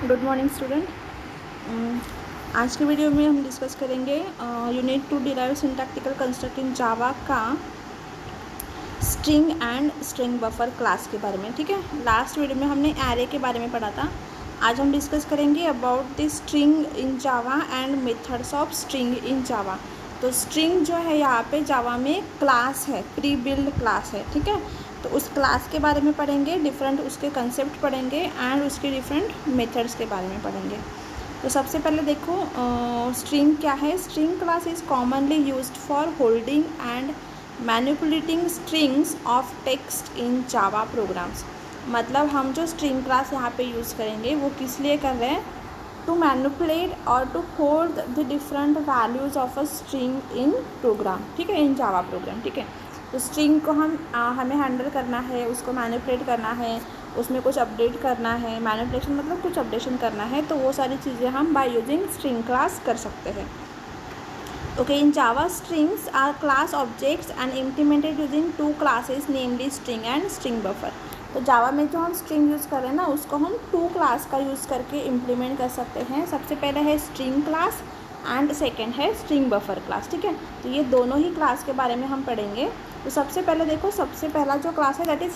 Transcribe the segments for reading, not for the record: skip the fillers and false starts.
Good morning student. आज के video में हम डिस्कस करेंगे unit 2 derive syntactical construct in Java का string and string buffer class के बारे में। ठीक है, लास्ट वीडियो में हमने एरे के बारे में पढ़ा था। आज हम डिस्कस करेंगे about the string in Java and methods of string in Java. तो स्ट्रिंग जो है यहाँ पे जावा में क्लास है, प्री बिल्ड क्लास है। ठीक है, तो उस क्लास के बारे में पढ़ेंगे, डिफरेंट उसके कंसेप्ट पढ़ेंगे एंड उसके डिफरेंट मेथड्स के बारे में पढ़ेंगे। तो सबसे पहले देखो स्ट्रिंग क्या है। String class is commonly used for holding and manipulating strings of text in Java programmes. मतलब हम जो स्ट्रिंग क्लास यहाँ पे यूज़ करेंगे वो किस लिए कर रहे हैं, टू मैनिपुलेट और to hold the different values of a string in program. ठीक है, इन जावा प्रोग्राम। ठीक है, तो स्ट्रिंग को हमें हैंडल करना है, उसको मैनिपुलेट करना है, उसमें कुछ अपडेट करना है। मैनिपुलेशन मतलब कुछ अपडेशन करना है, तो वो सारी चीज़ें हम बाय यूजिंग स्ट्रिंग क्लास कर सकते हैं। Okay, in Java strings are class objects and implemented using two classes namely string and string buffer. तो जावा में जो हम स्ट्रिंग यूज़ कर रहे हैं ना, उसको हम टू क्लास का यूज़ करके इम्प्लीमेंट कर सकते हैं। सबसे पहले है स्ट्रिंग क्लास एंड सेकेंड है स्ट्रिंग बफर क्लास। ठीक है, तो ये दोनों ही क्लास के बारे में हम पढ़ेंगे। तो सबसे पहले देखो, सबसे पहला जो क्लास है that is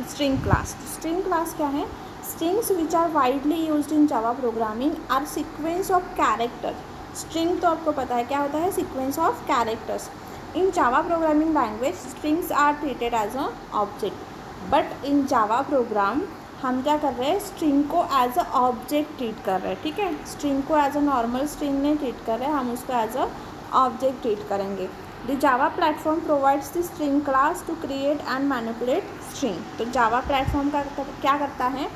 string class. String class क्या है? Strings which are widely used in Java programming are sequence of character. String तो आपको पता है क्या होता है, sequence of characters. In Java programming language strings are treated as a object, but in Java program हम क्या कर रहे हैं, स्ट्रिंग को एज अ ऑब्जेक्ट ट्रीट कर रहे हैं। ठीक है, स्ट्रिंग को एज अ नॉर्मल स्ट्रिंग नहीं ट्रीट कर रहे हैं, हम उसको एज अ ऑब्जेक्ट ट्रीट करेंगे। The Java platform provides the string class to create and manipulate string. तो जावा प्लेटफॉर्म का क्या करता है,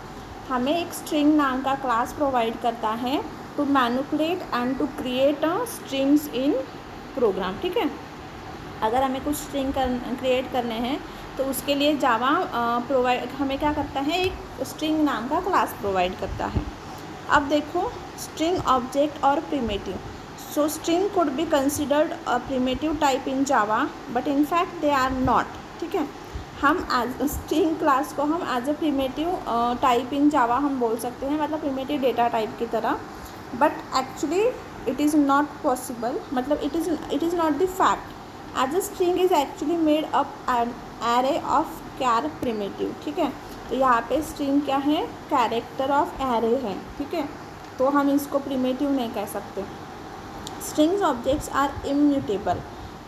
हमें एक स्ट्रिंग नाम का क्लास प्रोवाइड करता है to manipulate and to create a strings in program. ठीक है, अगर हमें कुछ स्ट्रिंग क्रिएट करने हैं तो उसके लिए जावा प्रोवाइड हमें क्या करता है, एक स्ट्रिंग नाम का क्लास प्रोवाइड करता है। अब देखो, स्ट्रिंग ऑब्जेक्ट और primitive. So string could be considered a primitive type in Java, but in fact they are not. ठीक है, हम एज स्ट्रिंग क्लास को हम as a primitive type in Java हम बोल सकते हैं, मतलब प्रिमिटिव डेटा टाइप की तरह। But actually it is not possible, मतलब it is not the fact, as a string is actually made up an array of char primitive. ठीक है, तो यहाँ पे स्ट्रिंग क्या है, कैरेक्टर ऑफ एरे है। ठीक है, तो हम इसको प्रिमिटिव नहीं कह सकते। Strings objects are immutable,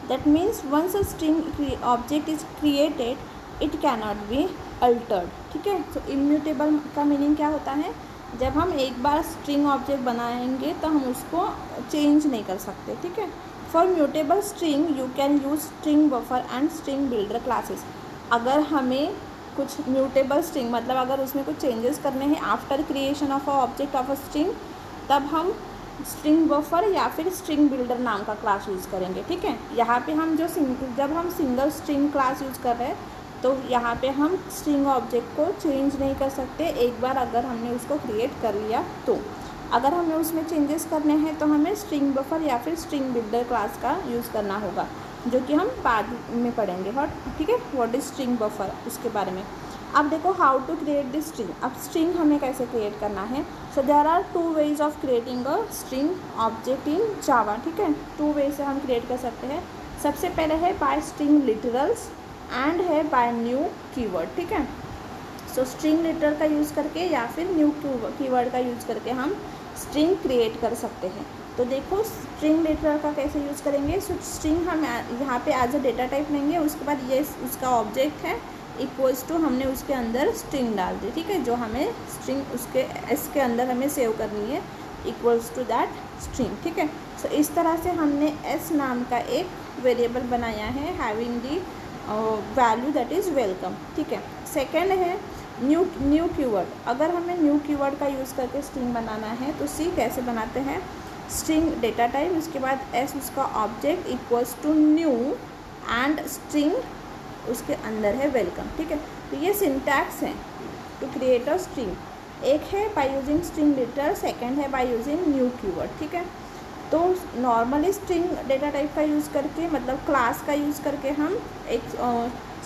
that means once a string object is created it cannot be altered. ठीक है, तो इम्यूटेबल का मीनिंग क्या होता है, जब हम एक बार स्ट्रिंग ऑब्जेक्ट बनाएंगे तो हम उसको चेंज नहीं कर सकते। ठीक है, for mutable string you can use string buffer and string builder classes. अगर हमें कुछ म्यूटेबल स्ट्रिंग मतलब अगर उसमें कुछ चेंजेस करने हैं after creation of a object of a string, तब हम स्ट्रिंग बफर या फिर स्ट्रिंग बिल्डर नाम का क्लास यूज़ करेंगे। ठीक है, यहाँ पे हम जब हम सिंगल स्ट्रिंग क्लास यूज़ कर रहे हैं तो यहाँ पे हम स्ट्रिंग ऑब्जेक्ट को चेंज नहीं कर सकते एक बार अगर हमने उसको क्रिएट कर लिया तो। अगर हमें उसमें चेंजेस करने हैं तो हमें स्ट्रिंग बफर या फिर स्ट्रिंग बिल्डर क्लास का यूज़ करना होगा, जो कि हम बाद में पढ़ेंगे। ठीक है, व्हाट इज स्ट्रिंग बफर, उसके बारे में। अब देखो, how to create the string. अब स्ट्रिंग हमें कैसे क्रिएट करना है। So there are two ways of creating a string object in Java. ठीक है, टू वे से हम क्रिएट कर सकते हैं। सबसे पहले है बाय स्ट्रिंग लिटरल्स एंड है बाय न्यू कीवर्ड। ठीक है, सो स्ट्रिंग लिटरल का यूज़ करके या फिर न्यू कीवर्ड का यूज़ करके हम स्ट्रिंग क्रिएट कर सकते हैं। तो देखो, स्ट्रिंग लिटरल का कैसे यूज़ करेंगे। सो स्ट्रिंग हम यहाँ पे एज अ डेटा टाइप लेंगे, उसके बाद ये उसका ऑब्जेक्ट है, इक्वल्स टू हमने उसके अंदर स्ट्रिंग डाल दी। ठीक है, जो हमें स्ट्रिंग उसके एस के अंदर हमें सेव करनी है, इक्वल्स टू दैट स्ट्रिंग। ठीक है, सो इस तरह से हमने एस नाम का एक वेरिएबल बनाया है having the value that is welcome. ठीक है, सेकेंड है न्यू कीवर्ड। अगर हमें न्यू कीवर्ड का यूज़ करके स्ट्रिंग बनाना है तो सी कैसे बनाते हैं, स्ट्रिंग डेटा टाइप, उसके बाद एस उसका object equals to new and string उसके अंदर है वेलकम। ठीक है, तो ये सिंटैक्स है टू क्रिएट अ स्ट्रिंग। एक है by using string literal, second है बाय यूजिंग न्यू कीवर्ड। ठीक है, तो नॉर्मली स्ट्रिंग डेटा टाइप का यूज़ करके मतलब क्लास का यूज़ करके हम एक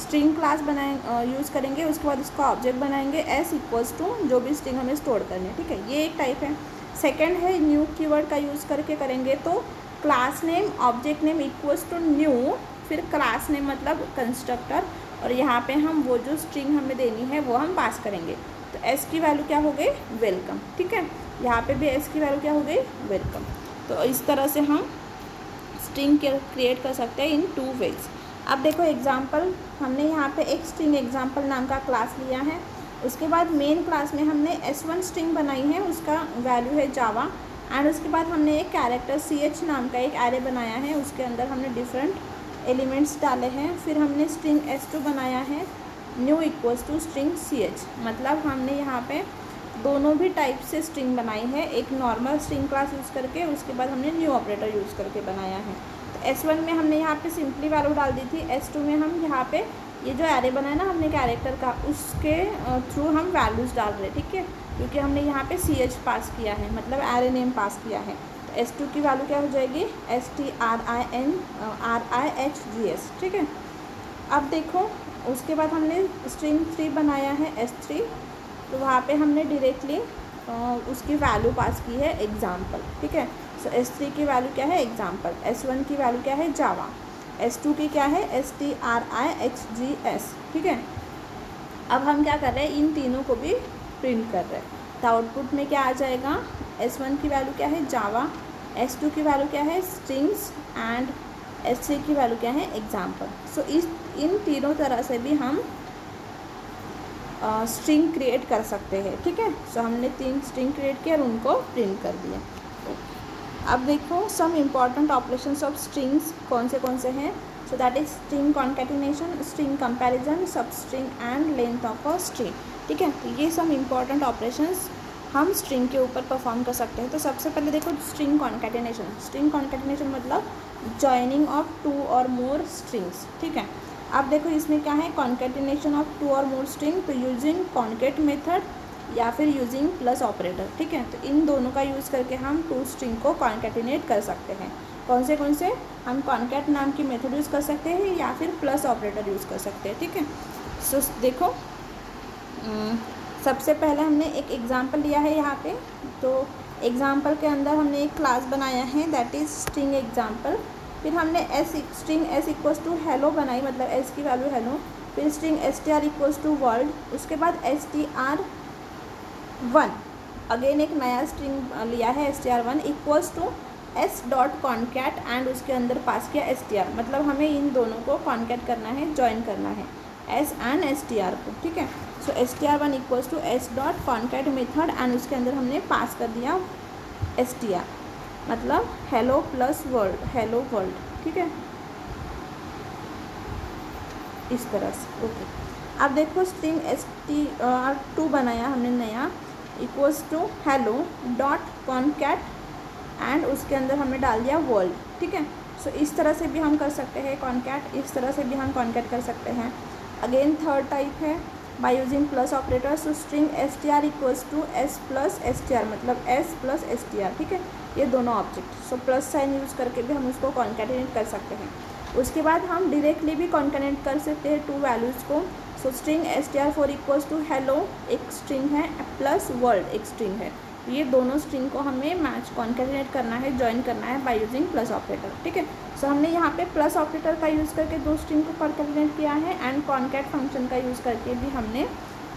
स्ट्रिंग क्लास बनाए यूज़ करेंगे, उसके बाद उसका ऑब्जेक्ट बनाएंगे एस इक्वल्स टू जो भी स्ट्रिंग हमें स्टोर करनी है, ठीक है, ये एक टाइप है। सेकंड है न्यू कीवर्ड का यूज़ करके करेंगे, तो class name object name equals to new, फिर क्लास नेम मतलब कंस्ट्रक्टर, और यहाँ पे हम वो जो स्ट्रिंग हमें देनी है वो हम पास करेंगे। तो एस की वैल्यू क्या हो गई, वेलकम, ठीक है, यहाँ पे भी एस की वैल्यू क्या हो गई, वेलकम। तो इस तरह से हम स्ट्रिंग क्रिएट कर सकते हैं इन 2 वेज। अब देखो एग्जांपल, हमने यहाँ पे एक स्ट्रिंग एग्जांपल नाम का क्लास लिया है, उसके बाद मेन क्लास में हमने S1 स्ट्रिंग बनाई है, उसका वैल्यू है जावा, एंड उसके बाद हमने एक कैरेक्टर CH नाम का एक एरे बनाया है, उसके अंदर हमने डिफरेंट एलिमेंट्स डाले हैं। फिर हमने स्ट्रिंग S2 बनाया है, new equals to string CH, मतलब हमने यहाँ पे दोनों भी टाइप से स्ट्रिंग बनाई है, एक नॉर्मल स्ट्रिंग क्लास यूज़ करके, उसके बाद हमने न्यू ऑपरेटर यूज़ करके बनाया है। तो S1 में हमने यहाँ पे सिंपली वैल्यू डाल दी थी, S2 में हम यहाँ पे ये जो एरे बनाया ना हमने कैरेक्टर का, उसके थ्रू हम वैल्यूज़ डाल रहे हैं, ठीक है, क्योंकि हमने यहाँ पे CH पास किया है, मतलब एरे नेम पास किया है। तो S2 की वैल्यू क्या हो जाएगी, STRINRIHGS, ठीक है। अब देखो उसके बाद हमने स्ट्रिंग 3 बनाया है S3, तो वहाँ पे हमने डायरेक्टली उसकी वैल्यू पास की है एग्जाम्पल, ठीक है। सो S3 की वैल्यू क्या है, एग्जाम्पल। S1 की वैल्यू क्या है, जावा। S2 की क्या है, STRIHGS, ठीक है। अब हम क्या कर रहे हैं, इन तीनों को भी प्रिंट कर रहे हैं। तो आउटपुट में क्या आ जाएगा, S1 की वैल्यू क्या है, जावा, S2 की वैल्यू क्या है, स्ट्रिंग्स, एंड S3 की वैल्यू क्या है, एग्जाम्पल। सो इन तीनों तरह से भी हम स्ट्रिंग क्रिएट कर सकते हैं, ठीक है। सो हमने 3 स्ट्रिंग क्रिएट किया और उनको प्रिंट कर दिया। अब देखो some important operations of strings कौन से हैं। So that is string concatenation, string comparison, substring and length of a string, ठीक है। तो ये सम इम्पॉर्टेंट ऑपरेशंस हम स्ट्रिंग के ऊपर परफॉर्म कर सकते हैं। तो सबसे पहले देखो स्ट्रिंग कॉन्कैटिनेशन। स्ट्रिंग कॉन्कैटिनेशन मतलब जॉइनिंग ऑफ 2 और मोर स्ट्रिंग्स, ठीक है। अब देखो इसमें क्या है, कॉन्कैटिनेशन ऑफ 2 और मोर स्ट्रिंग, तो यूजिंग कॉन्कैट मेथड या फिर यूजिंग प्लस ऑपरेटर, ठीक है। तो इन दोनों का यूज़ करके हम 2 स्ट्रिंग को कॉन्कैटिनेट कर सकते हैं। कौन से हम कॉन्कैट नाम की मेथड यूज़ कर सकते हैं या फिर प्लस ऑपरेटर यूज़ कर सकते हैं, ठीक है। सो देखो सबसे पहले हमने एक एग्जांपल लिया है यहाँ पे, तो एग्जांपल के अंदर हमने एक क्लास बनाया है दैट इज़ स्ट्रिंग एग्जांपल। फिर हमने string S equals to hello बनाई, मतलब S की वैल्यू हेलो। फिर string STR equals to world, उसके बाद STR1 अगेन एक नया स्ट्रिंग लिया है STR1 equals to S.concat and उसके अंदर पास किया STR, मतलब हमें इन दोनों को कॉन्कैट करना है, ज्वाइन करना है S एंड STR को, ठीक है। So STR1 equals to S.concat method and उसके अंदर हमने पास कर दिया STR, मतलब hello plus world, hello world, ठीक है, इस तरह से, ओके। अब देखो स्ट्रिंग STR2 बनाया हमने नया, equals to hello dot concat and उसके अंदर हमने डाल दिया वर्ल्ड, ठीक है। सो इस तरह से भी हम कर सकते हैं कॉन्कैट, इस तरह से भी हम कॉन्कैट कर सकते हैं। अगेन थर्ड टाइप है by using plus operator. So string STR equals to S plus STR, मतलब S प्लस STR, ठीक है, ये दोनों object. So plus sign use करके भी हम उसको कॉन्कैटिनेट कर सकते हैं। उसके बाद हम डायरेक्टली भी कॉन्कैटिनेट कर सकते हैं 2 वैल्यूज़ को। So string STR4 equals to hello एक स्ट्रिंग है प्लस वर्ल्ड एक स्ट्रिंग है, ये दोनों स्ट्रिंग को हमें मैच कॉन्कैटिनेट करना है, ज्वाइन करना है बाय यूजिंग प्लस ऑपरेटर, ठीक है। सो हमने यहाँ पे प्लस ऑपरेटर का यूज़ करके 2 स्ट्रिंग को कॉन्कैटिनेट किया है एंड कॉन्कैट फंक्शन का यूज़ करके भी हमने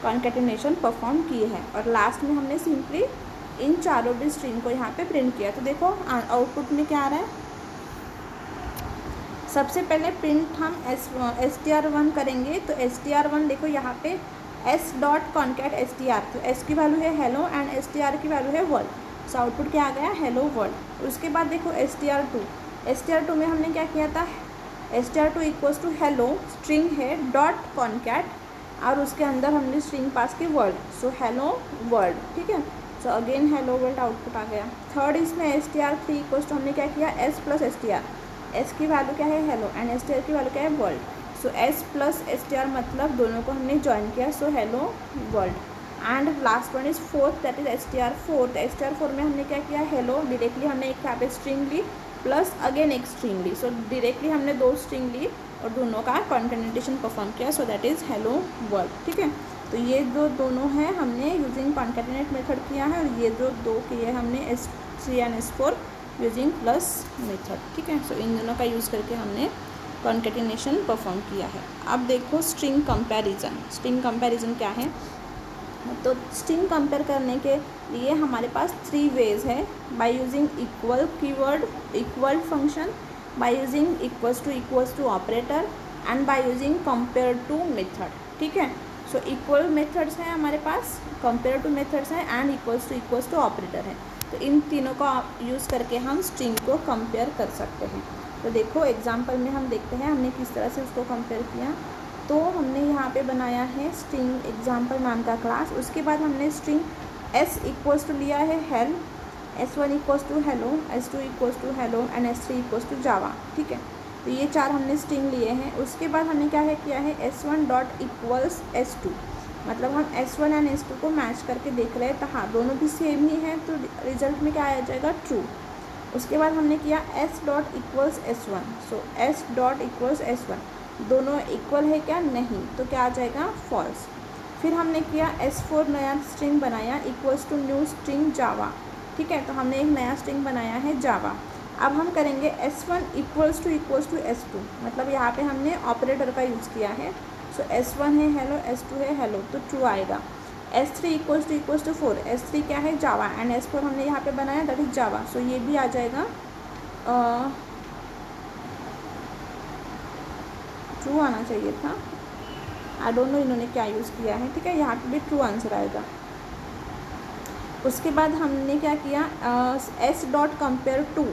कॉन्कैटिनेशन परफॉर्म किए हैं, और लास्ट में हमने सिंपली इन चारों भी स्ट्रिंग को यहाँ पे प्रिंट किया। तो देखो आउटपुट में क्या आ रहा है, सबसे पहले प्रिंट हम STR1 करेंगे। तो STR1 देखो यहाँ पे S.concat STR, तो S की वैल्यू है हेलो एंड STR की वैल्यू है वर्ल्ड। सो आउटपुट क्या आ गया, हेलो वर्ल्ड। उसके बाद देखो STR2 में हमने क्या किया था, STR2 equals to hello string है डॉट कॉन्कैट और उसके अंदर हमने स्ट्रिंग पास की वर्ल्ड, सो हेलो वर्ल्ड, ठीक है। So again hello world output आ गया। थर्ड इसमें STR3 इक्वल्स टू हमने क्या किया, S प्लस STR, S की वैल्यू क्या है हेलो एंड STR की वैल्यू क्या है वर्ल्ड। सो S प्लस STR मतलब दोनों को हमने ज्वाइन किया, so hello world. And last one is fourth that is STR4। STR4 में हमने क्या किया, हेलो डायरेक्टली हमने एक यहाँ पे स्ट्रिंग ली प्लस अगेन एक स्ट्रिंग ली, सो डायरेक्टली हमने 2 स्ट्रिंग ली और दोनों का कॉन्केटेनेशन परफॉर्म किया, so that is hello world. ठीक है, तो ये जो दोनों हैं हमने यूजिंग कॉन्केटेनेट मेथड किया है, और ये जो दो किए हमने S3 and S4 using plus method. ठीक है, सो इन दोनों का यूज़ करके हमने कॉन्केटेनेशन परफॉर्म किया है। अब देखो स्ट्रिंग कंपैरिजन। स्ट्रिंग कंपैरिजन क्या है? तो स्ट्रिंग कंपेयर करने के लिए हमारे पास 3 वेज है, by using equal keyword, equal function, by using equals to operator, and by using compare to method. ठीक है, सो इक्वल मेथड्स हैं हमारे पास, कंपेयर टू मेथड्स हैं, एंड इक्वल्स टू ऑपरेटर है। तो इन तीनों का यूज़ करके हम स्ट्रिंग को कंपेयर कर सकते हैं। तो देखो एग्जाम्पल में हम देखते हैं हमने किस तरह से उसको कंपेयर किया। तो हमने यहाँ पे बनाया है स्ट्रिंग एग्जाम्पल नाम का क्लास। उसके बाद हमने स्ट्रिंग s इक्वल्स टू लिया है hell, s1 equals to hello, s2 equals to hello, and s3 equals to Java. ठीक है, तो ये 4 हमने स्ट्रिंग लिए हैं। उसके बाद हमने क्या है किया है s1 डॉट इक्वल्स s2, मतलब हम s1 एंड s2 को मैच करके देख रहे हैं, तो हाँ दोनों भी सेम ही हैं, तो रिजल्ट में क्या आ जाएगा ट्रू। उसके बाद हमने किया s डॉट इक्वल्स s1, सो s डॉट इक्वल्स s1 दोनों इक्वल है क्या? नहीं, तो क्या आ जाएगा फॉल्स। फिर हमने किया s4 नया स्ट्रिंग बनाया इक्वल्स टू न्यू स्ट्रिंग जावा। ठीक है, तो हमने एक नया स्ट्रिंग बनाया है जावा। अब हम करेंगे s1 इक्वल्स टू s2, मतलब यहाँ पे हमने ऑपरेटर का यूज़ किया है। सो s1 है हेलो, s2 है हेलो, तो ट्रू आएगा। s3 इक्वल्स टू 4, s3 क्या है? जावा, एंड s4 हमने यहाँ पे बनाया दैट इज़ जावा, सो ये भी आ जाएगा ट्रू आना चाहिए था। आई डोंट नो इन्होंने क्या यूज़ किया है। ठीक है, यहाँ पे भी ट्रू आंसर आएगा। उसके बाद हमने क्या किया s डॉट कंपेयर टू,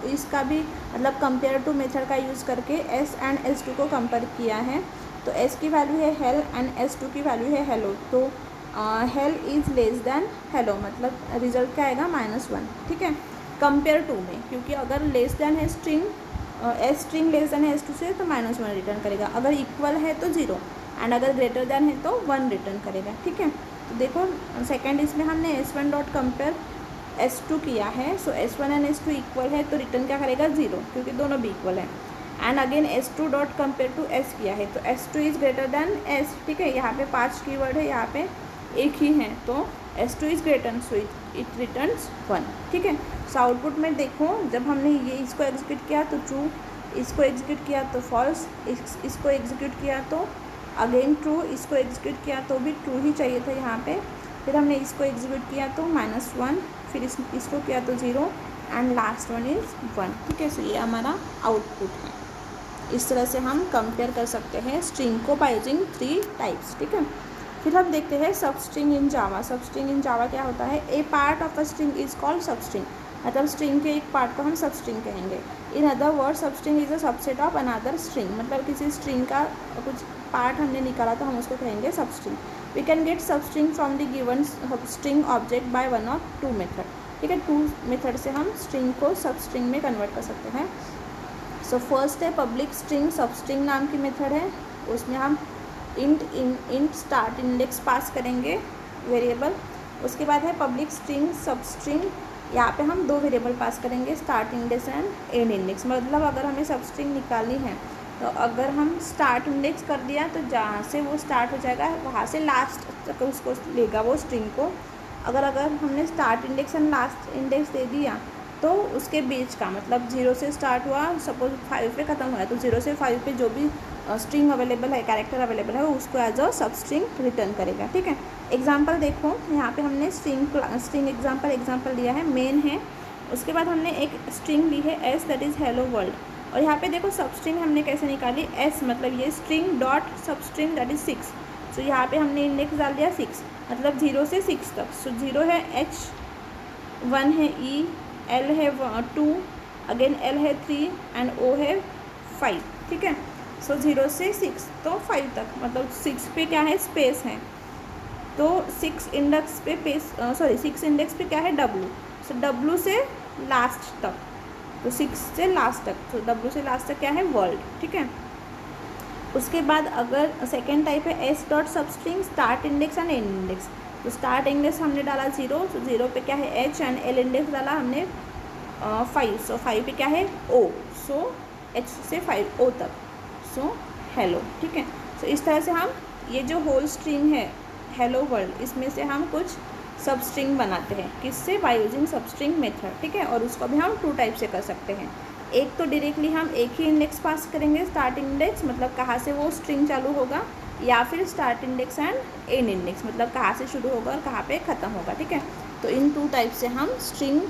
इसका भी मतलब कंपेयर टू मेथड का यूज़ करके s एंड s2 को कंपेयर किया है। तो s की वैल्यू है हेल एंड s2 की वैल्यू है हेलो, तो hell is less than hello, मतलब रिजल्ट क्या आएगा -1। ठीक है, कंपेयर टू में, क्योंकि अगर लेस देन है string S string less than है s2 से तो -1 रिटर्न करेगा, अगर इक्वल है तो 0, एंड अगर ग्रेटर देन है तो 1 रिटर्न करेगा। ठीक है, तो देखो सेकेंड इसमें हमने s1 डॉट कंपेयर s2 किया है, सो s1 एंड s2 इक्वल है, तो रिटर्न क्या करेगा 0, क्योंकि दोनों भी इक्वल है। And again s2 dot compare to s किया है, तो s2 is greater than s। ठीक है, यहाँ पे 5 कीवर्ड है, यहाँ पे एक ही है, तो s2 is greater, so it returns 1। ठीक है, सो आउटपुट में देखो जब हमने ये इसको एग्जीक्यूट किया तो ट्रू, इसको एग्जीक्यूट किया तो फॉल्स, इसको एग्जीक्यूट किया तो अगेन ट्रू, इसको एग्जीक्यूट किया तो भी ट्रू ही चाहिए था यहाँ पे। फिर हमने इसको एग्जीक्यूट किया तो -1, फिर इसको किया तो 0, एंड लास्ट वन इज़ 1। ठीक है, सो ये हमारा आउटपुट है। इस तरह से हम कंपेयर कर सकते हैं स्ट्रिंग को बाय यूजिंग 3 टाइप्स। ठीक है, फिर हम देखते हैं सबस्ट्रिंग इन जावा। सबस्ट्रिंग इन जावा क्या होता है? A part of a string is called substring, मतलब स्ट्रिंग के एक पार्ट को हम सबस्ट्रिंग कहेंगे। In other word substring is a subset of another string, मतलब किसी स्ट्रिंग का कुछ पार्ट हमने निकाला तो हम उसको कहेंगे substring. We can get substring from the given string object by 1 और 2 मेथड। ठीक है, 2 मेथड से हम स्ट्रिंग को सबस्ट्रिंग में कन्वर्ट कर सकते हैं। सो फर्स्ट है पब्लिक स्ट्रिंग सबस्ट्रिंग नाम की मेथड है, उसमें हम इंट स्टार्ट इंडेक्स पास करेंगे वेरिएबल। उसके बाद है पब्लिक स्ट्रिंग सबस्ट्रिंग, यहाँ पे हम 2 वेरिएबल पास करेंगे, start index and and index. मतलब अगर हमें सबस्ट्रिंग निकालनी है तो अगर हम स्टार्ट इंडेक्स कर दिया तो जहाँ से वो स्टार्ट हो जाएगा वहाँ से लास्ट तक उसको लेगा वो स्ट्रिंग को। अगर हमने start index and last index दे दिया तो उसके बीच का, मतलब 0 से स्टार्ट हुआ, सपोज 5 पे ख़त्म हुआ है, तो 0 से 5 पे जो भी स्ट्रिंग अवेलेबल है, कैरेक्टर अवेलेबल है, वो उसको एज अ सब स्ट्रिंग रिटर्न करेगा। ठीक है, एग्जांपल देखो, यहाँ पे हमने स्ट्रिंग एग्जांपल लिया है, मेन है। उसके बाद हमने एक स्ट्रिंग ली है S, that is hello world. और यहाँ पे देखो सब स्ट्रिंग हमने कैसे निकाली, एस मतलब ये स्ट्रिंग डॉट सब स्ट्रिंग दैट इज़ 6। सो यहाँ पे हमने इंडेक्स डाल दिया 6, मतलब 0 से 6 तक। सो 0 है H, 1 है E, L है 2, अगेन L है 3, एंड O है 5। ठीक है, सो 0 से 6 तो 5 तक, मतलब 6 पे क्या है, स्पेस है, तो 6 इंडेक्स पे 6 इंडेक्स पे क्या है, W। सो W से लास्ट तक, तो 6 से लास्ट तक, तो W से लास्ट तक क्या है, वर्ल्ड। ठीक है, उसके बाद अगर सेकेंड टाइप है S dot substring start index and and index. तो स्टार्ट इंडेक्स हमने डाला 0, तो 0 पे क्या है H, एंड L इंडेक्स डाला हमने 5, सो 5 पे क्या है O, सो H से 5 O तक। सो हेलो, ठीक है। सो इस तरह से हम ये जो होल स्ट्रिंग है हेलो वर्ल्ड, इसमें से हम कुछ सब स्ट्रिंग बनाते हैं, किससे? बाय यूजिंग सब स्ट्रिंग मेथड, ठीक है। और उसको भी हम 2 टाइप से कर सकते हैं। एक तो डायरेक्टली हम एक ही इंडेक्स पास करेंगे, स्टार्ट इंडेक्स मतलब कहाँ से वो स्ट्रिंग चालू होगा, या फिर start index and and index मतलब कहाँ से शुरू होगा और कहाँ पे ख़त्म होगा, ठीक है। तो इन 2 टाइप से हम स्ट्रिंग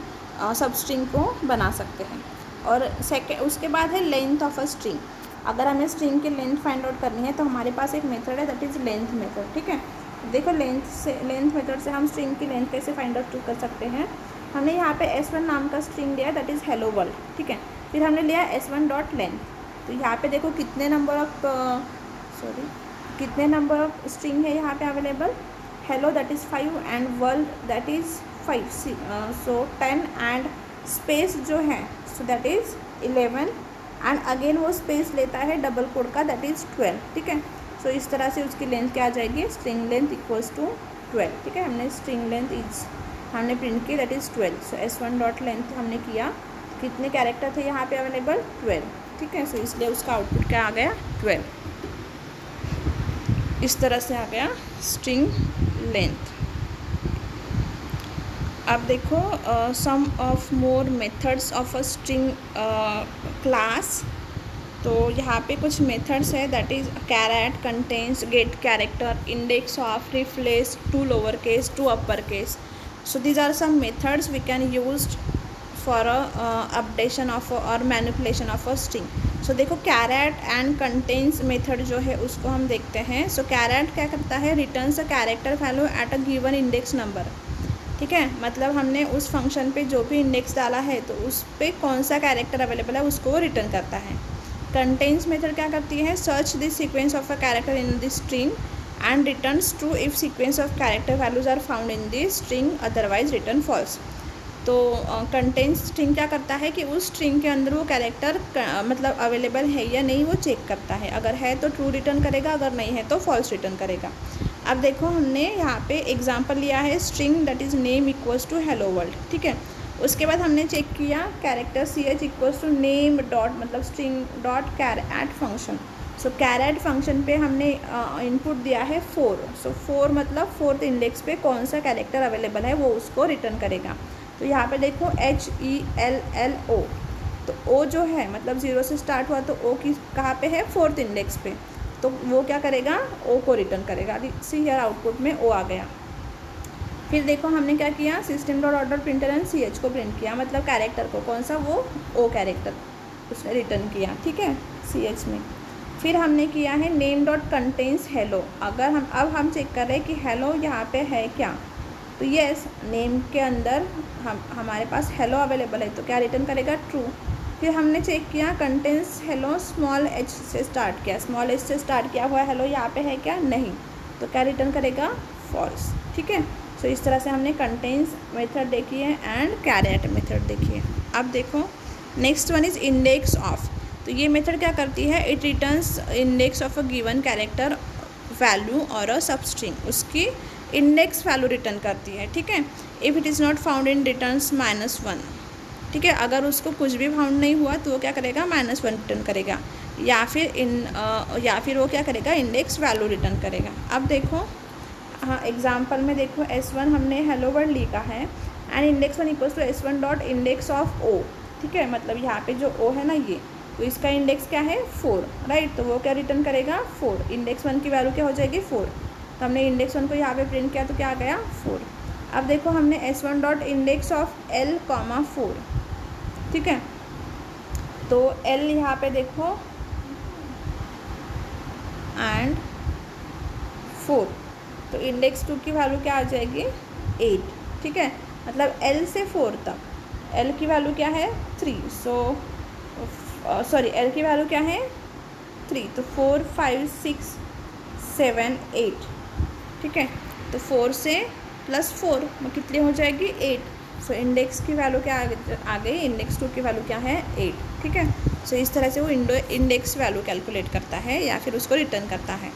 सब स्ट्रिंग को बना सकते हैं। और सेकेंड उसके बाद है लेंथ ऑफ अ स्ट्रिंग। अगर हमें स्ट्रिंग की लेंथ फाइंड आउट करनी है तो हमारे पास एक मेथड है, दैट इज़ लेंथ मेथड, ठीक है। देखो लेंथ मेथड से हम स्ट्रिंग की लेंथ कैसे फाइंड आउट कर सकते हैं। हमने यहाँ पे S1 नाम का स्ट्रिंग लिया, दैट इज़ हेलो वर्ल्ड, ठीक है। फिर हमने लिया S1 डॉट लेंथ। तो यहाँ पे देखो कितने नंबर ऑफ स्ट्रिंग है यहाँ पे available. Hello that is 5 and world that is 5, so 10 and space जो है so that is 11 and again वो स्पेस लेता है डबल कोड का, दैट इज़ 12, ठीक है। सो इस तरह से उसकी लेंथ क्या आ जाएगी, स्ट्रिंग लेंथ इक्वल्स टू 12, ठीक है। हमने स्ट्रिंग लेंथ हमने प्रिंट की, that is 12। So S1 dot length हमने किया, कितने कैरेक्टर थे यहाँ पे अवेलेबल, 12, ठीक है। सो इसलिए उसका आउटपुट क्या आ गया, 12। इस तरह से आ गया स्ट्रिंग लेंथ। अब देखो some of more methods of a string class. तो यहाँ पे कुछ मेथड्स है, that is charAt, contains, get character, index of, replace, to lower case, to upper case. So these are some methods we can use for updation of और manipulation of a string. So देखो charAt and contains method जो है उसको हम देखते हैं। सो carat क्या करता है, returns a character value at a given index number, ठीक है। मतलब हमने उस फंक्शन पे जो भी इंडेक्स डाला है तो उस पर कौन सा कैरेक्टर अवेलेबल है उसको वो रिटर्न करता है। कंटेन्स मेथड क्या करती है, search this sequence of a character in this string and returns true if sequence of character values are found in this string, otherwise return false. तो कंटेन्स स्ट्रिंग क्या करता है कि उस स्ट्रिंग के अंदर वो कैरेक्टर मतलब अवेलेबल है या नहीं वो चेक करता है, अगर है तो ट्रू रिटर्न करेगा, अगर नहीं है तो फॉल्स रिटर्न करेगा। अब देखो हमने यहाँ पे एग्जांपल लिया है string that is name equals to hello world, ठीक है। उसके बाद हमने चेक किया character CH equals to name dot मतलब string dot char at function. So char at function पे हमने इनपुट दिया है 4। सो 4 मतलब 4th इंडेक्स पे कौन सा कैरेक्टर अवेलेबल है वो उसको रिटर्न करेगा। तो यहाँ पे देखो HELLO, तो O जो है मतलब 0 से स्टार्ट हुआ तो O की कहाँ पे है, 4th इंडेक्स पे, तो वो क्या करेगा, O को रिटर्न करेगा। सी हियर आउटपुट में O आ गया। फिर देखो हमने क्या किया, system dot order printer and CH को प्रिंट किया, मतलब कैरेक्टर को कौन सा, वो O कैरेक्टर उसने रिटर्न किया, ठीक है, CH में। फिर हमने किया है नेम डॉट कंटेन्स हेलो। अगर हम चेक कर रहे हैं कि हेलो यहाँ पे है क्या, तो येस नेम के अंदर हमारे पास हेलो अवेलेबल है तो क्या रिटर्न करेगा, ट्रू। फिर हमने चेक किया कंटेन्स हेलो स्मॉल h से स्टार्ट किया, स्मॉल h से स्टार्ट किया हुआ हेलो यहाँ पे है क्या, नहीं, तो क्या रिटर्न करेगा, फॉल्स, ठीक है। सो इस तरह से हमने कंटेन्स मेथड देखी है एंड कैरेट मेथड देखी है। अब देखो next one is index of. तो ये मेथड क्या करती है, it returns index of a given character value और अ सब स्ट्रिंग, उसकी इंडेक्स वैल्यू रिटर्न करती है, ठीक है। If it is not found in returns -1, ठीक है। अगर उसको कुछ भी फाउंड नहीं हुआ तो वो क्या करेगा, -1 रिटर्न करेगा, या फिर वो क्या करेगा, इंडेक्स वैल्यू रिटर्न करेगा। अब देखो हाँ एग्जाम्पल में देखो S1 हमने हेलो वर्ल्ड लिखा है and index 1 equals to S1 dot index of O, ठीक है। मतलब यहाँ पे जो O है ना ये, तो इसका इंडेक्स क्या है, 4, राइट। तो वो क्या रिटर्न करेगा, 4। इंडेक्स 1 की वैल्यू क्या हो जाएगी, 4। तो हमने इंडेक्स 1 को यहाँ पे प्रिंट किया तो क्या आ गया, 4। अब देखो हमने S1 dot index of L, 4, ठीक है। तो L यहाँ पे देखो एंड 4, तो इंडेक्स 2 की वैल्यू क्या आ जाएगी, 8, ठीक है। मतलब L से 4 तक L की वैल्यू क्या है, 3। L की वैल्यू क्या है, 3। तो 4 5 6 7 8, ठीक है। तो 4 से +4 में कितनी हो जाएगी, 8। सो इंडेक्स की वैल्यू क्या आ गई, इंडेक्स 2 की वैल्यू क्या है, 8, ठीक है। सो इस तरह से वो इंडेक्स वैल्यू कैलकुलेट करता है या फिर उसको रिटर्न करता है।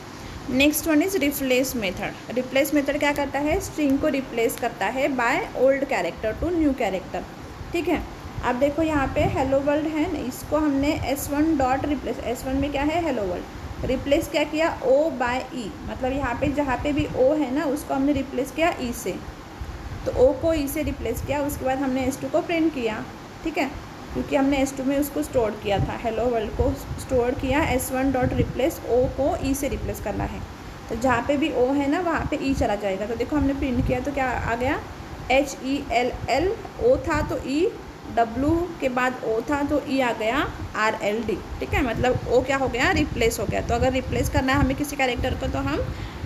Next one is replace method. Replace method क्या करता है, स्ट्रिंग को रिप्लेस करता है by old character to new character, ठीक है। अब देखो यहाँ पे हेलो वर्ल्ड है, इसको हमने S1 डॉट रिप्लेस, S1 में क्या है हेलो वर्ल्ड, रिप्लेस क्या किया O बाय E, मतलब यहाँ पे जहाँ पे भी O है ना उसको हमने रिप्लेस किया E से, तो O को E से रिप्लेस किया, उसके बाद हमने S2 को प्रिंट किया, ठीक है, क्योंकि हमने S2 में उसको स्टोर किया था, हेलो वर्ल्ड को स्टोर किया, S1 डॉट रिप्लेस O को E से रिप्लेस करना है, तो जहाँ पे भी O है ना वहाँ पे E चला जाएगा, तो देखो हमने प्रिंट किया तो क्या आ गया HELL, O था तो E, W के बाद O था तो E आ गया RLD, ठीक है, मतलब O क्या हो गया रिप्लेस हो गया। तो अगर रिप्लेस करना है हमें किसी कैरेक्टर को तो हम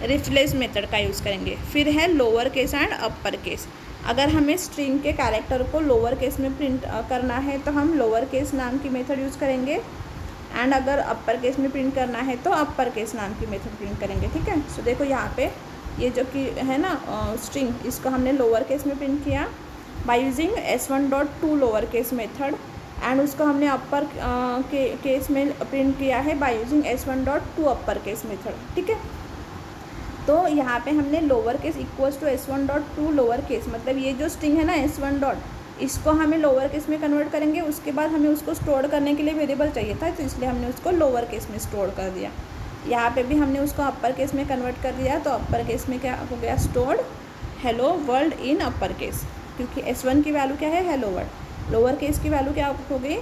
रिप्लेस मेथड का यूज़ करेंगे। फिर है lower case and upper case, अगर हमें स्ट्रिंग के कैरेक्टर को लोअर केस में प्रिंट करना है तो हम लोअर केस नाम की मेथड यूज़ करेंगे, एंड अगर अपर केस में प्रिंट करना है तो अपर केस नाम की मेथड प्रिंट करेंगे, ठीक है। सो देखो यहाँ पे ये जो कि है ना स्ट्रिंग, इसको हमने लोअर केस में प्रिंट किया by using S1 dot to lower case method, and उसको हमने अपर केस में प्रिंट किया है by using S1 dot to upper case method, ठीक है। तो यहाँ पे हमने lower case equals to S1 dot to lower case, मतलब ये जो स्ट्रिंग है ना S1 डॉट, इसको हमें लोअर केस में कन्वर्ट करेंगे, उसके बाद हमें उसको स्टोर करने के लिए वेरिएबल चाहिए था, तो इसलिए हमने उसको लोअर केस में स्टोर कर दिया। यहाँ पे भी हमने उसको अपर केस में कन्वर्ट कर दिया, तो अपर केस में क्या हो गया stored hello world in upper case, क्योंकि S1 की वैल्यू क्या है हेलो वर्ल्ड, लोअर केस की वैल्यू क्या हो गई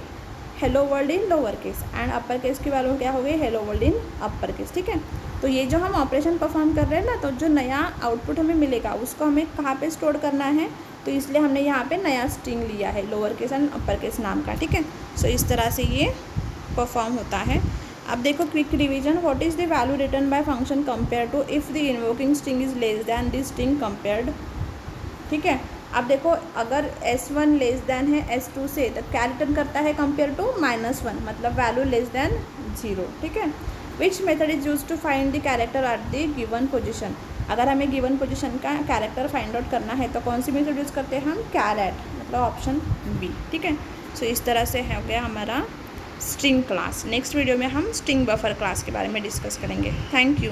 hello world in lower case, and upper case की वैल्यू क्या हो गई hello world in upper case, ठीक है। तो ये जो हम ऑपरेशन परफॉर्म कर रहे हैं ना, तो जो नया आउटपुट हमें मिलेगा उसको हमें कहाँ पे स्टोर करना है, तो इसलिए हमने यहाँ पे नया स्ट्रिंग लिया है lower case and upper case नाम का, ठीक है। सो इस तरह से ये परफॉर्म होता है। अब देखो quick revision, what is the value return by function compare to if the invoking string is less than this string compared, ठीक है। अब देखो अगर S1 लेस दैन है S2 से, तो क्या रिटर्न करता है कंपेयर टू -1, मतलब वैल्यू लेस दैन 0, ठीक है। Which method is use to find the character at the given position, अगर हमें गिवन पोजिशन का कैरेक्टर फाइंड आउट करना है तो कौन सी मेथड यूज़ करते हैं हम कैरेट, मतलब ऑप्शन बी, ठीक है। सो इस तरह से हो गया हमारा स्ट्रिंग क्लास। नेक्स्ट वीडियो में हम स्ट्रिंग बफर क्लास के बारे में डिस्कस करेंगे। Thank you.